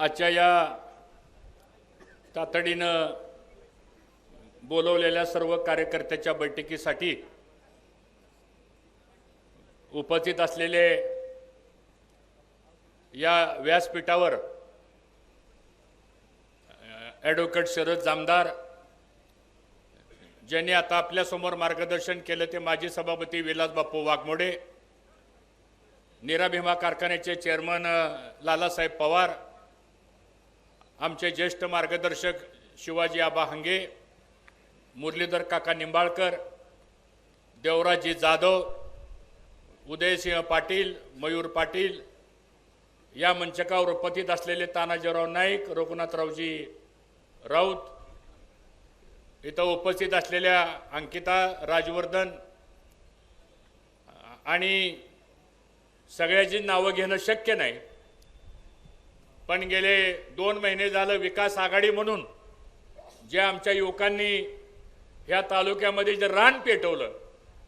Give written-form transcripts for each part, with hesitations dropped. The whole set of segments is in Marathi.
आजच्या या तातडीनं बोलवलेल्या सर्व कार्यकर्त्याच्या बैठकीसाठी उपस्थित असलेले या व्यासपीठावर ॲडव्होकेट शरद जामदार ज्यांनी आता आपल्यासमोर मार्गदर्शन केलं ते माजी सभापती विलास बापू वाघमोडे, नीरा भीमा कारखान्याचे चेअरमन लालासाहेब पवार, आमचे ज्येष्ठ मार्गदर्शक शिवाजी आबा हंगे, मुरलीधर काका निंबाळकर, देवराजी जाधव, उदयसिंह पाटील, मयूर पाटील, या मंचकावर उपस्थित असलेले तानाजीराव नाईक, रघुनाथरावजी राऊत, इथं उपस्थित असलेल्या अंकिता राजवर्धन आणि सगळ्याची नावं घेणं शक्य नाही, पण गेले 2 महिने झालं विकास आघाडी म्हणून जे आमच्या युवकांनी ह्या तालुक्यामध्ये जे रान पेटवलं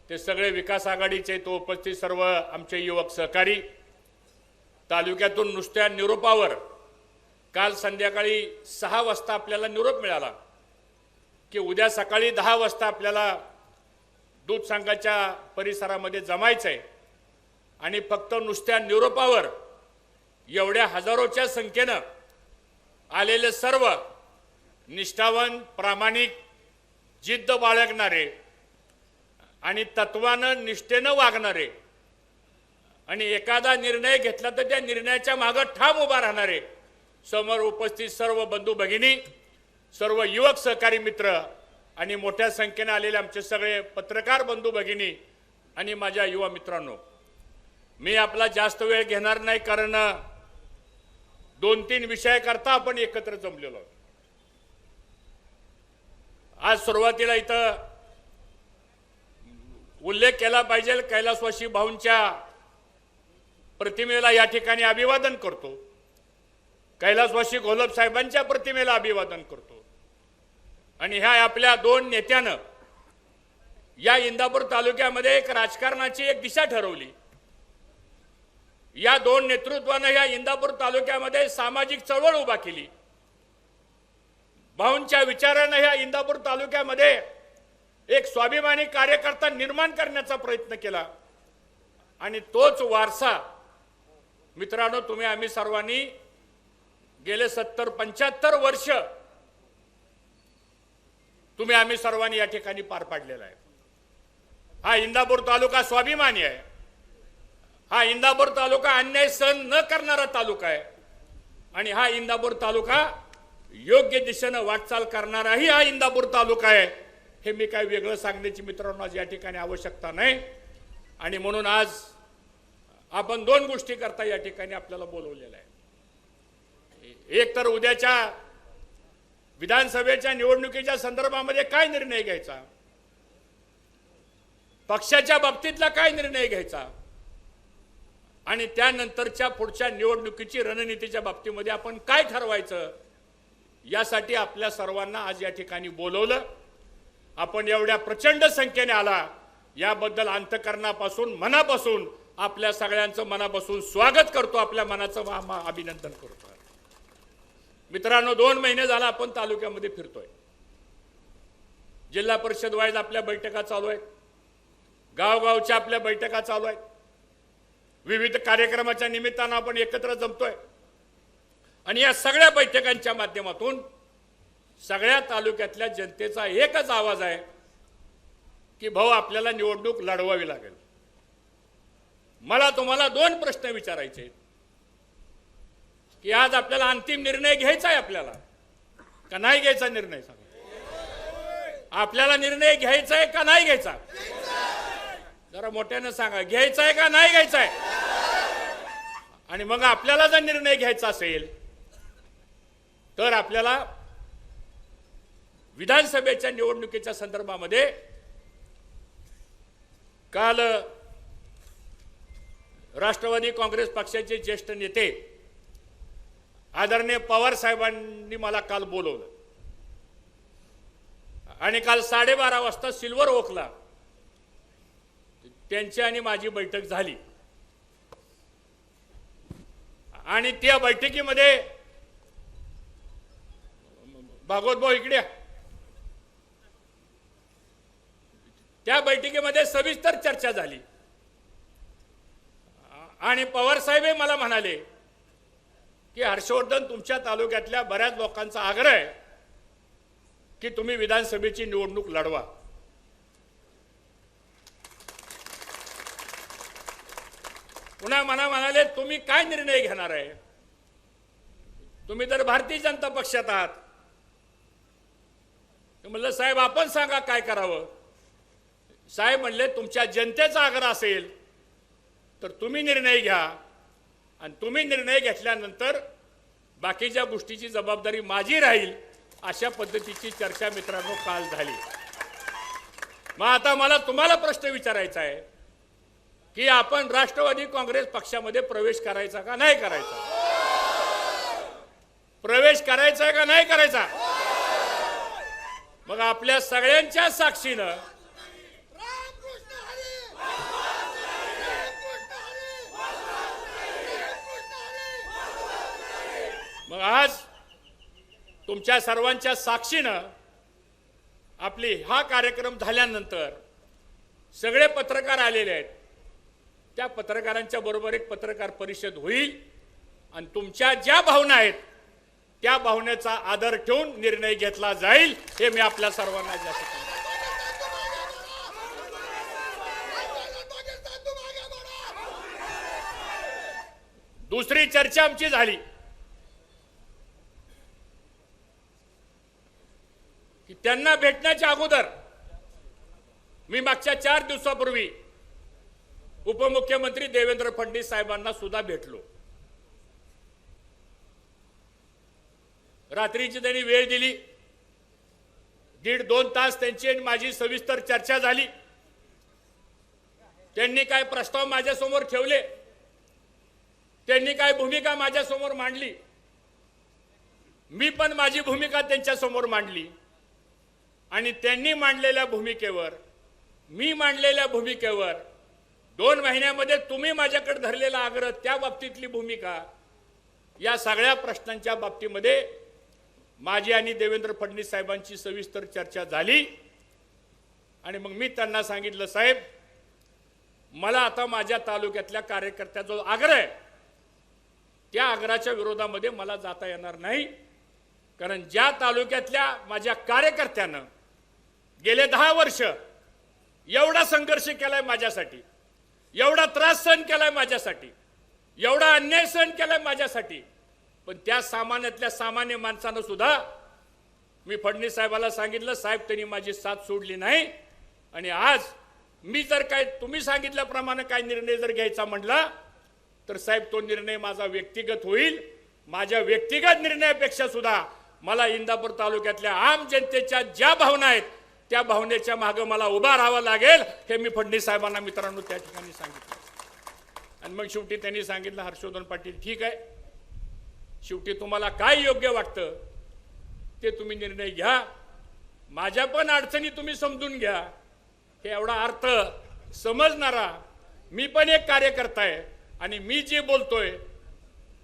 ते सगळे विकास आघाडीचे तो उपस्थित सर्व आमचे युवक सहकारी तालुक्यातून नुसत्या निरोपावर काल संध्याकाळी 6 वाजता आपल्याला निरोप मिळाला की उद्या सकाळी 10 वाजता आपल्याला दूध संघाच्या परिसरामध्ये जमायचं आहे आणि फक्त नुसत्या निरोपावर एवढ्या हजारोच्या संख्येनं आलेले सर्व निष्ठावान, प्रामाणिक, जिद्द बाळगणारे आणि तत्वानं निष्ठेनं वागणारे आणि एखादा निर्णय घेतला तर त्या निर्णयाच्या मागे ठाम उभा राहणारे समोर उपस्थित सर्व बंधू भगिनी, सर्व युवक सहकारी मित्र आणि मोठ्या संख्येने आलेले आमचे सगळे पत्रकार बंधू भगिनी आणि माझ्या युवा मित्रांनो, मी आपला जास्त वेळ घेणार नाही कारण 2-3 विषयाकरता आपण एकत्र जमलेलो आहोत. आज सुरुवातीला इथं उल्लेख केला पाहिजे, कैलासवासी भाऊंच्या प्रतिमेला या ठिकाणी अभिवादन करतो, कैलासवासी घोलप साहेबांच्या प्रतिमेला अभिवादन करतो आणि ह्या आपल्या 2 नेत्यानं या इंदापूर तालुक्यामध्ये एक राजकारणाची एक दिशा ठरवली. या 2 नेतृत्वानं या इंदापूर तालुक्यामध्ये सामाजिक चळवळ उभा केली. भाऊंच्या विचारानं या इंदापूर तालुक्यामध्ये एक स्वाभिमानी कार्यकर्ता निर्माण करण्याचा प्रयत्न केला आणि तोच वारसा मित्रांनो तुम्ही आम्ही सर्वांनी गेले 70-75 वर्ष तुम्ही आम्ही सर्वांनी या ठिकाणी पार पाडलेला आहे. हा इंदापूर तालुका स्वाभिमानी आहे. हा इंदापूर तालुका अन्याय सहन न करणारा तालुका आहे आणि हा इंदापूर तालुका योग्य दिशेनं वाटचाल करणाराही हा इंदापूर तालुका आहे. हे मी काय वेगळं सांगण्याची मित्रांनो आज या ठिकाणी आवश्यकता नाही आणि म्हणून आज आपण 2 गोष्टी करता या ठिकाणी आपल्याला बोलवलेलं आहे. एक तर उद्याच्या विधानसभेच्या निवडणुकीच्या संदर्भामध्ये काय निर्णय घ्यायचा, पक्षाच्या बाबतीतला काय निर्णय घ्यायचा आणि त्यानंतरच्या पुढच्या निवडणुकीची रणनीतीच्या बाबतीमध्ये आपण काय ठरवायचं यासाठी आपल्या सर्वांना आज या ठिकाणी बोलवलं. आपण एवढ्या प्रचंड संख्येने आला याबद्दल अंतःकरणापासून मनापासून आपल्या सगळ्यांचं मनापासून स्वागत करतो, आपल्या मनाचं अभिनंदन करतो. मित्रांनो 2 महिने झाला आपण तालुक्यामध्ये फिरतोय. जिल्हा परिषद वाईज आपल्या बैठका चालू आहेत, गावगावच्या आपल्या बैठका चालू आहेत, विविध कार्यक्रमाच्या निमित्तानं आपण एकत्र जमतोय आणि या सगळ्या बैठकांच्या माध्यमातून सगळ्या तालुक्यातल्या जनतेचा एकच आवाज आहे की भाऊ आपल्याला निवडणूक लढवावी लागेल. मला तुम्हाला 2 प्रश्न विचारायचे आहेत की आज आपल्याला अंतिम निर्णय घ्यायचा आहे आपल्याला का नाही घ्यायचा निर्णय सांगा. आपल्याला निर्णय घ्यायचा आहे का नाही घ्यायचा, जरा मोठ्यानं सांगा. घ्यायचा आहे का नाही घ्यायचा आहे. आणि मग आपल्याला जर निर्णय घ्यायचा असेल तर आपल्याला विधानसभेच्या निवडणुकीच्या संदर्भामध्ये काल राष्ट्रवादी काँग्रेस पक्षाचे ज्येष्ठ नेते आदरणीय पवार साहेबांनी मला काल बोलवलं आणि काल 12:30 वाजता सिल्वर ओकला त्यांची आणि माझी बैठक झाली आणि त्या बैठकीमध्ये भागवत भाऊ इकडे या. त्या बैठकीमध्ये सविस्तर चर्चा झाली आणि पवार साहेब मला म्हणाले की हर्षवर्धन, तुमच्या तालुक्यातल्या बऱ्याच लोकांचा आग्रह आहे की तुम्ही विधानसभेची निवडणूक लढवा. पुन्हा मला म्हणाले, तुम्ही काय निर्णय घेणार आहे? तुम्ही तर भारतीय जनता पक्षात आहात. म्हणलं साहेब आपण सांगा काय करावं. साहेब म्हणले, तुमच्या जनतेचा आग्रह असेल तर तुम्ही निर्णय घ्या आणि तुम्ही निर्णय घेतल्यानंतर बाकीच्या गोष्टीची जबाबदारी माझी राहील. अशा पद्धतीची चर्चा मित्रांनो काल झाली. मग आता मला तुम्हाला प्रश्न विचारायचा आहे की आपण राष्ट्रवादी काँग्रेस पक्षामध्ये प्रवेश करायचा का नाही करायचा? प्रवेश करायचा का नाही करायचा? मग आपल्या सगळ्यांच्या साक्षीनं मग आज तुमच्या सर्वांच्या साक्षीनं आपली हा कार्यक्रम झाल्यानंतर सगळे पत्रकार आलेले आहेत. त्या पत्रकारांच्या बरोबर एक पत्रकार परिषद होईल आणि तुमच्या ज्या भावना आहेत त्या भावनेचा आदर ठेवून निर्णय घेतला जाईल, हे मी आपल्या सर्वांना जाहीर करतो. दुसरी चर्चा आमची झाली की त्यांना भेटण्याच्या अगोदर मी मागच्या 4 दिवसापूर्वी उपमुख्यमंत्री देवेंद्र फडणवीस साहेबांना सुद्धा भेटलो. रात्रीची त्यांनी वेळ दिली. 1.5-2 तास त्यांची आणि माझी सविस्तर चर्चा झाली. त्यांनी काय प्रस्ताव माझ्यासमोर ठेवले, त्यांनी काय भूमिका माझ्यासमोर मांडली, मी पण माझी भूमिका त्यांच्यासमोर मांडली आणि त्यांनी मांडलेल्या भूमिकेवर, मी मांडलेल्या भूमिकेवर 2 महिन्यामध्ये तुम्ही माझ्याकडे धरलेला आग्रह, त्या बाबतीतली भूमिका, या सगळ्या प्रश्नांच्या बाबतीमध्ये माझी आणि देवेंद्र फडणवीस साहेबांची सविस्तर चर्चा झाली. आणि मग मी त्यांना सांगितलं, साहेब मला आता माझ्या तालुक्यातल्या कार्यकर्त्याचा जो आग्रह आहे त्या आग्रहाच्या विरोधामध्ये मला जाता येणार नाही. कारण ज्या तालुक्यातल्या माझ्या कार्यकर्त्यानं गेले 10 वर्ष एवढा संघर्ष केलाय माझ्यासाठी, एवढा त्रास सहन केलाय माझ्यासाठी, एवढा अन्याय सहन केलाय माझ्यासाठी, पण त्या सामान्यातल्या सामान्य माणसानं सुद्धा मी फडणवीस साहेबाला सांगितलं, साहेब त्यांनी माझी साथ सोडली नाही. आणि आज मी जर काय तुम्ही सांगितल्याप्रमाणे काय निर्णय जर घ्यायचा म्हटला तर साहेब तो निर्णय माझा व्यक्तिगत होईल. माझ्या व्यक्तिगत निर्णयापेक्षा सुद्धा मला इंदापूर तालुक्यातल्या आम जनतेच्या ज्या भावना आहेत त्या भावनेच्या मागे मला उभा राहावं लागेल, हे मी फडणवीस साहेबांना मित्रांनो त्या ठिकाणी सांगितलं. आणि मग शेवटी त्यांनी सांगितलं, हर्षवर्धन पाटील ठीक आहे, शेवटी तुम्हाला काय योग्य वाटतं ते तुम्ही निर्णय घ्या, माझ्या पण अडचणी तुम्ही समजून घ्या. हे एवढा अर्थ समजणारा मी पण एक कार्यकर्ता आहे आणि मी जे बोलतोय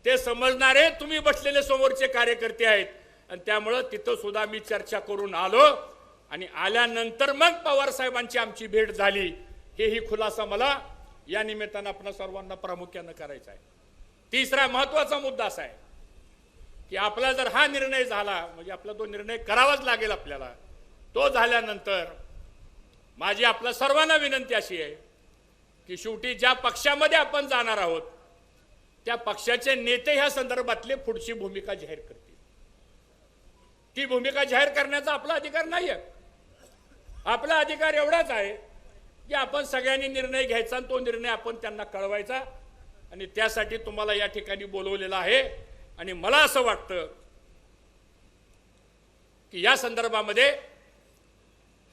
ते समजणारे तुम्ही बसलेले समोरचे कार्यकर्ते आहेत. आणि त्यामुळं तिथं सुद्धा मी चर्चा करून आलो आणि आल्यानंतर मग पवार साहेबांची आमची भेट झाली. हेही खुलासा मला या निमित्तानं आपल्या सर्वांना प्रामुख्यानं करायचा आहे. तिसरा महत्त्वाचा मुद्दा असा आहे की आपला जर हा निर्णय झाला म्हणजे आपला तो निर्णय करावाच लागेल आपल्याला. तो झाल्यानंतर माझी आपल्या सर्वांना विनंती अशी आहे की शेवटी ज्या पक्षामध्ये आपण जाणार आहोत त्या पक्षाचे नेते ह्या संदर्भातले पुढची भूमिका जाहीर करतील. ती भूमिका जाहीर करण्याचा आपला अधिकार नाही आहे. आपला अधिकार एवढाच आहे की आपण सगळ्यांनी निर्णय घ्यायचा आणि तो निर्णय आपण त्यांना कळवायचा. आणि त्यासाठी तुम्हाला या ठिकाणी बोलवलेलं आहे. आणि मला असं वाटतं की या संदर्भामध्ये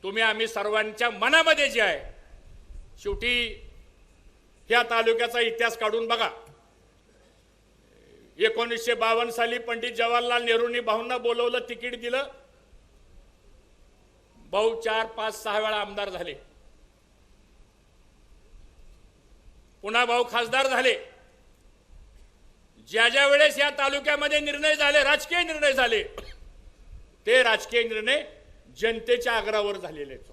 तुम्ही आम्ही सर्वांच्या मनामध्ये जे आहे, शेवटी ह्या तालुक्याचा इतिहास काढून बघा. 1952 साली पंडित जवाहरलाल नेहरूंनी भाऊंना बोलवलं, तिकीट दिलं, भाऊ 4, 5, 6 वेळा आमदार झाले, पुन्हा भाऊ खासदार झाले. ज्या ज्या वेळेस या तालुक्यामध्ये निर्णय झाले, राजकीय निर्णय झाले, ते राजकीय निर्णय जनतेच्या आग्रहावर झालेले आहेत.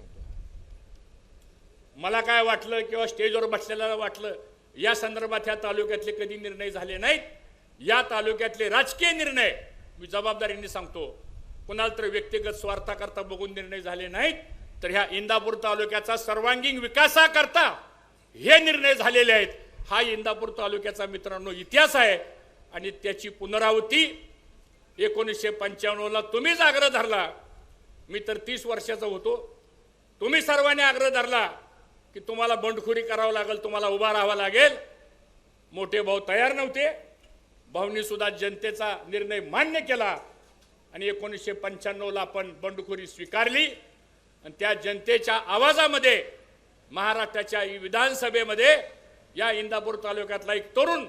मला काय वाटलं किंवा स्टेजवर बसलेल्याला वाटलं या संदर्भात ह्या तालुक्यातले कधी निर्णय झाले नाहीत. या तालुक्यातले राजकीय निर्णय मी जबाबदारीने सांगतो, कुणाला तर व्यक्तिगत स्वार्थाकरता बघून निर्णय झाले नाहीत, तर ह्या इंदापूर तालुक्याचा सर्वांगीण विकासाकरता हे निर्णय झालेले आहेत. हा इंदापूर तालुक्याचा मित्रांनो इतिहास आहे आणि त्याची पुनरावृत्ती 1995ला तुम्हीच आग्रह धरला. मी तर 30 वर्षाचा होतो. तुम्ही सर्वांनी आग्रह धरला की तुम्हाला बंडखोरी करावं लागेल, तुम्हाला उभा राहावं लागेल. मोठे भाऊ तयार नव्हते. भाऊंनी सुद्धा जनतेचा निर्णय मान्य केला आणि 1995ला आपण बंडखोरी स्वीकारली आणि त्या जनतेच्या आवाजामध्ये महाराष्ट्राच्या विधानसभेमध्ये या इंदापूर तालुक्यातला एक तरुण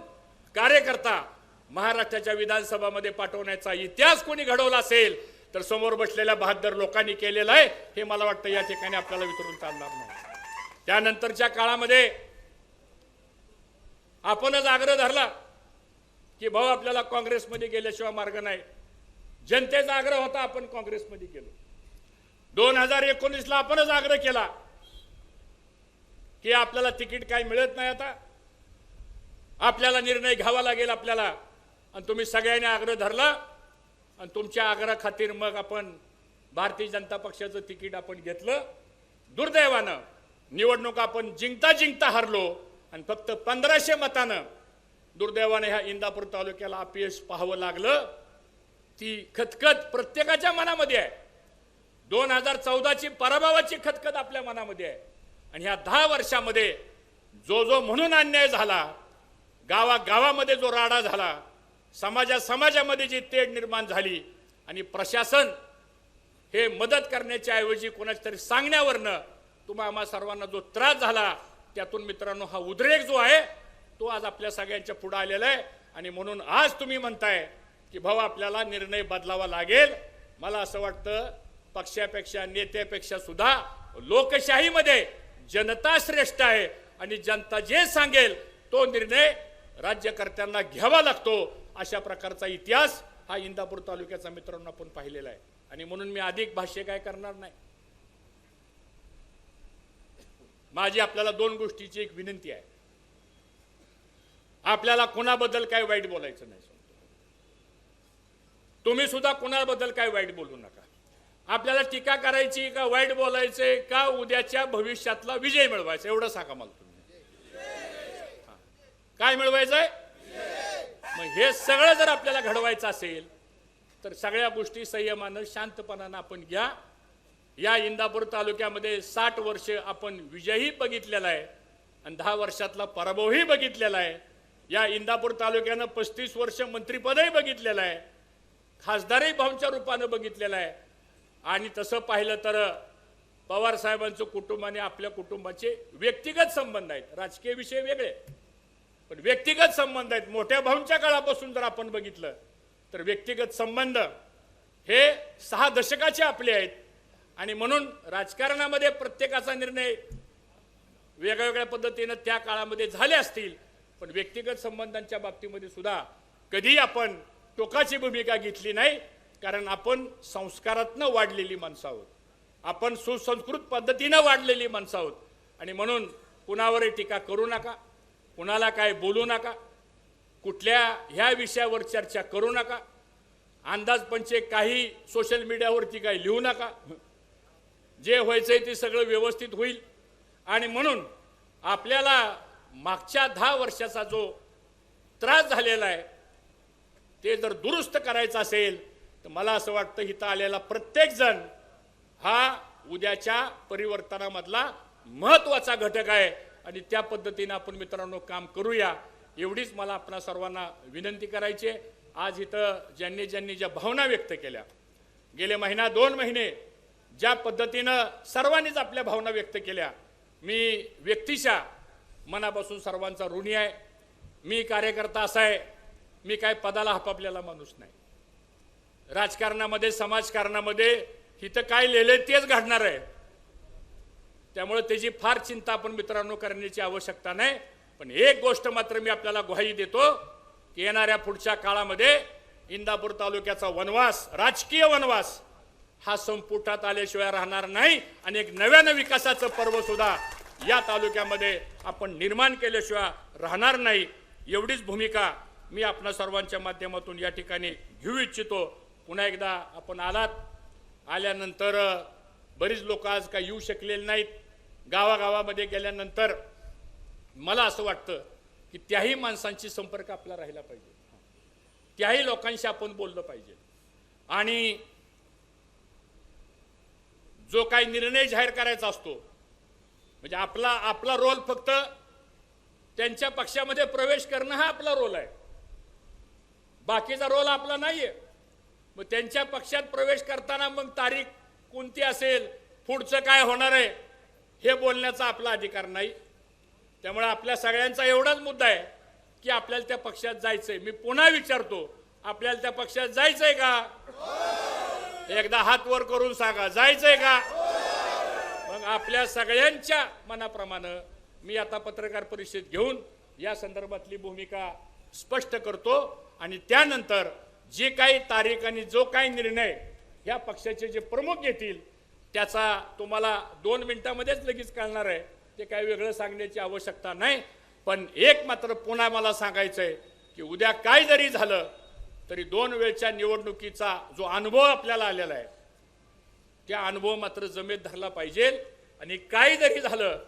कार्यकर्ता महाराष्ट्राच्या विधानसभामध्ये पाठवण्याचा इतिहास कोणी घडवला असेल तर समोर बसलेल्या बहादर लोकांनी केलेलं आहे. हे मला वाटतं या ठिकाणी आपल्याला विचारून चालणार नाही. त्यानंतरच्या काळामध्ये आपणच आग्रह धरला की भाऊ आपल्याला काँग्रेसमध्ये गेल्याशिवाय मार्ग नाही. जनतेचा आग्रह होता, आपण काँग्रेसमध्ये गेलो. 2019ला आपणच आग्रह केला की आपल्याला तिकीट काय मिळत नाही, आता आपल्याला निर्णय घ्यावा लागेल आपल्याला. आणि तुम्ही सगळ्यांनी आग्रह धरला आणि तुमच्या आग्रहा खातीर मग आपण भारतीय जनता पक्षाचं तिकीट आपण घेतलं. दुर्दैवानं निवडणूक आपण जिंकता जिंकता हरलो आणि फक्त 1500 मतानं दुर्दैवाने ह्या इंदापूर तालुक्याला अपयश पाहावं लागलं. ती खतखत प्रत्येकाच्या मनामध्ये आहे. 2014ची पराभवाची खतखत आपल्या मनामध्ये आहे. आणि ह्या 10 वर्षामध्ये जो म्हणून अन्याय झाला, गावागावामध्ये जो राडा झाला, समाजामध्ये जी तेढ निर्माण झाली आणि प्रशासन हे मदत करण्याच्या ऐवजी कोणाच्या तरी सांगण्यावरनं तुम्हा आम्हा सर्वांना जो त्रास झाला, त्यातून मित्रांनो हा उद्रेक जो आहे तो आज आपल्या सगळ्यांच्या पुढे आलेला आहे. आणि म्हणून आज तुम्ही म्हणताय की भाऊ आपल्याला निर्णय बदलावा लागेल. मला असं वाटतं पक्षापेक्षा नेत्यापेक्षा सुद्धा लोकशाहीमध्ये जनता श्रेष्ठ आहे आणि जनता जे सांगेल तो निर्णय राज्यकर्त्यांना घ्यावा लागतो. अशा प्रकारचा इतिहास हा इंदापूर तालुक्याचा मित्रांनो आपण पाहिलेला आहे. आणि म्हणून मी अधिक भाष्य काय करणार नाही. माझी आपल्याला 2 गोष्टीची एक विनंती आहे. आपल्याला कोणाबद्दल काय वाईट बोलायचं नाही. तुम्ही सुद्धा कोणाबद्दल काय वाईट बोलू नका. आपल्याला टीका करायची का वाईट बोलायचे का उद्याच्या भविष्यातला विजय मिळवायचा एवढं सांगा मला तुम्ही. काय मिळवायचंय? मग हे सगळं जर आपल्याला घडवायचं असेल तर सगळ्या गोष्टी संयमानं शांतपणानं आपण घ्या. या इंदापूर तालुक्यामध्ये 60 वर्ष आपण विजयही बघितलेला आहे आणि 10 वर्षातला पराभवही बघितलेला आहे. या इंदापूर तालुक्यानं 35 वर्ष मंत्रिपदही बघितलेलं आहे, खासदारही भाऊंच्या रूपानं बघितलेलं आहे. आणि तसं पाहिलं तर पवार साहेबांचं कुटुंब आणि आपल्या कुटुंबाचे व्यक्तिगत संबंध आहेत. राजकीय विषय वेगळे पण व्यक्तिगत संबंध आहेत. मोठ्या भाऊंच्या काळापासून जर आपण बघितलं तर व्यक्तिगत संबंध हे 6 दशकाचे आपले आहेत. आणि म्हणून राजकारणामध्ये प्रत्येकाचा निर्णय वेगवेगळ्या पद्धतीनं त्या काळामध्ये झाले असतील, पण व्यक्तिगत संबंधांच्या बाबतीमध्ये सुद्धा कधी आपण टोकाची भूमिका घेतली नाही. कारण आपण संस्कारातनं वाढलेली माणसं आहोत, आपण सुसंस्कृत पद्धतीनं वाढलेली माणसं आहोत. आणि म्हणून कुणावरही टीका करू नका, कुणाला काय बोलू नका, कुठल्या ह्या विषयावर चर्चा करू नका, अंदाजपंचे काही सोशल मीडियावरती काही लिहू नका. जे व्हायचंय ते सगळं व्यवस्थित होईल. आणि म्हणून आपल्याला मागच्या 10 वर्षाचा जो त्रास झालेला आहे ते जर दुरुस्त करायचं असेल तर मला असं वाटतं इथं आलेला प्रत्येक जण हा उद्याच्या परिवर्तनामधला महत्त्वाचा घटक आहे आणि त्या पद्धतीने आपण मित्रांनो काम करूया. एवढीच मला आपणा सर्वांना विनंती करायची आहे. आज इथं ज्यांनी ज्या भावना व्यक्त केल्या, गेले महिना 2 महिने ज्या पद्धतीनं सर्वांनीच आपल्या भावना व्यक्त केल्या, मी व्यक्तिशः मनापासून सर्वांचा ऋणी आहे. मी कार्यकर्ता असा आहे, मी काय पदाला हपापलेला माणूस नाही. राजकारणामध्ये समाजकारणामध्ये इथं काय लिहिलंय तेच घडणार आहे. त्यामुळे त्याची फार चिंता आपण मित्रांनो करण्याची आवश्यकता नाही. पण एक गोष्ट मात्र मी आपल्याला ग्वाही देतो की येणाऱ्या पुढच्या काळामध्ये इंदापूर तालुक्याचा वनवास, राजकीय वनवास हा संपुटात आल्याशिवाय राहणार नाही आणि एक नव्यानं विकासाचं पर्व सुद्धा या तालुक्यामध्ये आपण निर्माण केल्याशिवाय राहणार नाही. एवढीच भूमिका मी आपणा सर्वांच्या माध्यमातून या ठिकाणी घेऊ इच्छितो. पुन्हा एकदा आपण आल्यानंतर बरीच लोक आज काही येऊ शकलेले नाहीत. गावागावामध्ये गेल्यानंतर मला असं वाटतं की त्याही माणसांची संपर्क आपला राहिला पाहिजे, त्याही लोकांशी आपण बोललं पाहिजे आणि जो काही निर्णय जाहीर करायचा असतो म्हणजे आपला रोल फक्त त्यांच्या पक्षामध्ये प्रवेश करणं हा आपला रोल आहे, बाकीचा रोल आपला नाहीये. मग त्यांच्या पक्षात प्रवेश करताना मग तारीख कोणती असेल, पुढचं काय होणार आहे हे बोलण्याचा आपला अधिकार नाही. त्यामुळे आपल्या सगळ्यांचा एवढाच मुद्दा आहे की आपल्याला त्या पक्षात जायचंय. मी पुन्हा विचारतो, आपल्याला त्या पक्षात जायचंय का? एकदा हात वर करून सांगा, जायचंय का? मग आपल्या सगळ्यांच्या मनाप्रमाणे मी आता पत्रकार परिषद घेऊन या संदर्भातली भूमिका स्पष्ट करतो आणि त्यानंतर जे काही तारीख आणि जो काही निर्णय या पक्षाचे जे प्रमुख घेतील त्याचा तुम्हाला 2 मिनिटांमध्येच लगेच कळणार आहे. ते काही वेगळं सांगण्याची आवश्यकता नाही. पण एक मात्र पुन्हा मला सांगायचं आहे की उद्या काय जरी झालं तरी 2 वेळच्या निवडणुकीचा जो अनुभव आपल्याला आलेला आहे त्या अनुभव मात्र जमेत धरला पाहिजे आणि काही जरी झालं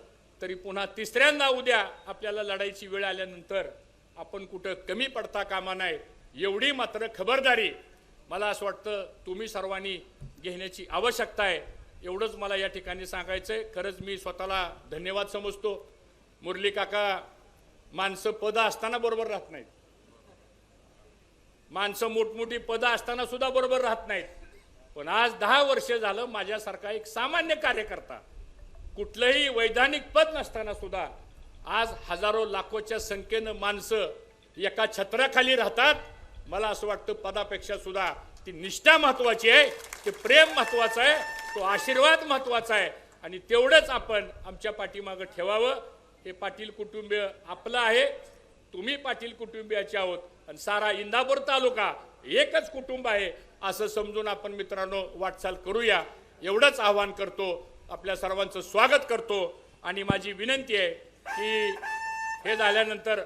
तरी पुन्हा तिसऱ्यांदा उद्या आपल्याला लढाईची वेळ आल्यानंतर आपण कुठं कमी पडता कामा नये एवढी मात्र खबरदारी मला असं वाटतं तुम्ही सर्वांनी घेण्याची आवश्यकता आहे. एवढंच मला या ठिकाणी सांगायचं आहे. खरंच मी स्वतःला धन्यवाद समजतो. मुरली काका, माणसं पदं असताना बरोबर राहत नाहीत, माणसं मोठमोठी पदं असताना सुद्धा बरोबर राहत नाहीत. पण आज 10 वर्ष झालं माझ्यासारखा एक सामान्य कार्यकर्ता कुठलंही वैधानिक पद नसताना सुद्धा आज हजारो लाखोच्या संख्येनं माणसं एका छत्राखाली राहतात. मला असं वाटतं पदापेक्षा सुद्धा ती निष्ठा महत्वाची आहे, ते प्रेम महत्वाचं आहे, तो आशीर्वाद महत्वाचा आहे आणि तेवढंच आपण आमच्या पाठीमागं ठेवावं. हे पाटील कुटुंबीय आपलं आहे, तुम्ही पाटील कुटुंबियाचे आहोत आणि सारा इंदापूर तालुका एकच कुटुंब आहे असं समजून आपण मित्रांनो वाटचाल करूया. एवढंच आवाहन करतो. आपल्या सर्वांचं स्वागत करतो आणि माझी विनंती आहे की हे झाल्यानंतर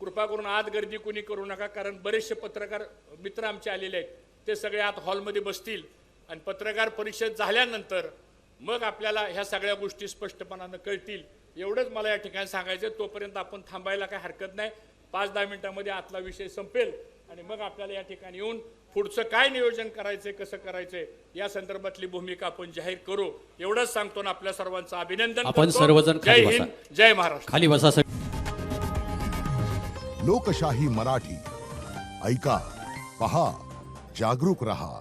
कृपा करून आत गर्दी कोणी करू नका, कारण बरेचसे पत्रकार मित्र आमचे आलेले आहेत. ते सगळे आत हॉलमध्ये बसतील आणि पत्रकार परिषद झाल्यानंतर मग आपल्याला ह्या सगळ्या गोष्टी स्पष्टपणानं कळतील. एवढंच मला या ठिकाणी सांगायचं. तोपर्यंत आपण थांबायला काही हरकत नाही. 5-10 मिनिटांमध्ये आतला विषय संपेल आणि मग आपल्याला या ठिकाणी येऊन पुढचं काय नियोजन करायचंय, कसं करायचंय या संदर्भातली भूमिका आपण जाहीर करू. एवढंच सांगतो ना. आपल्या सर्वांचं अभिनंदन. आपण सर्वजण जय हिंद, जय महाराष्ट्र. खाली बसा. लोकशाही मराठी ऐका, पहा, जागरूक रहा.